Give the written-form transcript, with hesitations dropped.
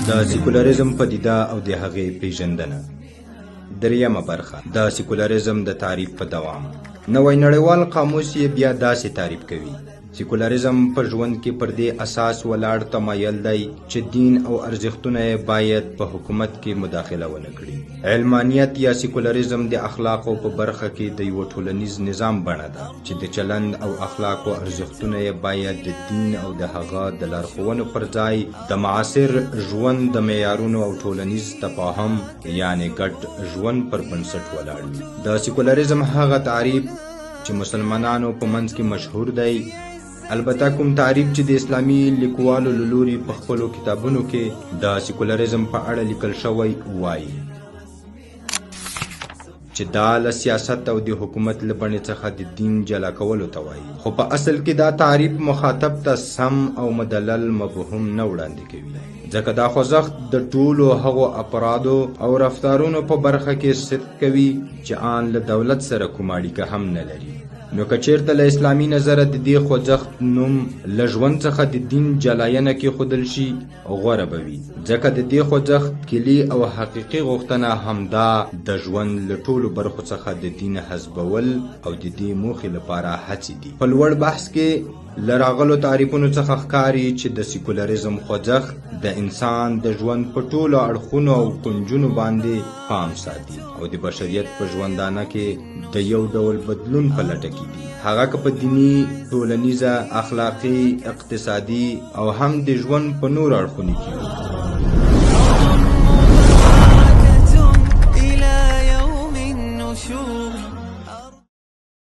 د سیکولریزم پدیده او د هغې پیژندنه. دریمه برخه د سیکولریزم د تعریف په دوام. نوی نړیوال قاموس یې بیا داسې تعریف کوي: سیکولریزم په ژوند کې پر دې اساس ولاړ تمایل دی چې دین او ارزښتونه یې باید په حکومت کې مداخله ونه کړي. علمانیت یا سیکولریزم د اخلاقو په برخه کې د یو ټولنیز نظام بڼه ده چې د چلند او اخلاقو ارزښتونه یې باید د دین او د هغه د لارښوونو پر ځای د معاصر ژوند د معیارونو او ټولنیز تفاهم یعنې ګډ ژوند پر بنسټ ولاړ وي. د سیکولریزم هغه تعریف چې مسلمانانو په منځ کې مشهور دی، البته کوم تعریف چې د اسلامي لیکوالو له لوري په خپلو کتابونو کې د سیکولریزم په اړه لیکل شوی وایي چې دا له سیاست او د حکومت له بڼې څخه د دین جلا کولو ته وایي، خو په اصل کې دا تعریف مخاطب ته سم او مدلل مفهوم نه وړاندې کوي، ځکه دا خوځښت د ټولو هغو افرادو او رفتارونو په برخه کې صدق کوي چې آن له دولت سره کومه اړیکه هم نه لري. نو که چیرته له اسلامي نظره د دې خوځښت نوم له ژوند څخه د دین جلاینه کېښودل شي غوره به وي، ځکه د دې خوځښت کلي او حقیقي غوښتنه همدا د ژوند له ټولو برخو څخه د دین حذفول او د دې موخې لپاره هڅې دي. په لوړ بحث کې له راغلو تعریفونو څخه ښکاري چې د سیکولریزم خوځښت د انسان د ژوند په ټولو اړخونو او کنجونو باندې پام ساتي او د بشریت په ژوندانه کې د یو ډول بدلون په لټه کې دي، هغه که په دینی، ټولنیزه، اخلاقي، اقتصادي او هم د ژوند په نور اړخونو کې وي.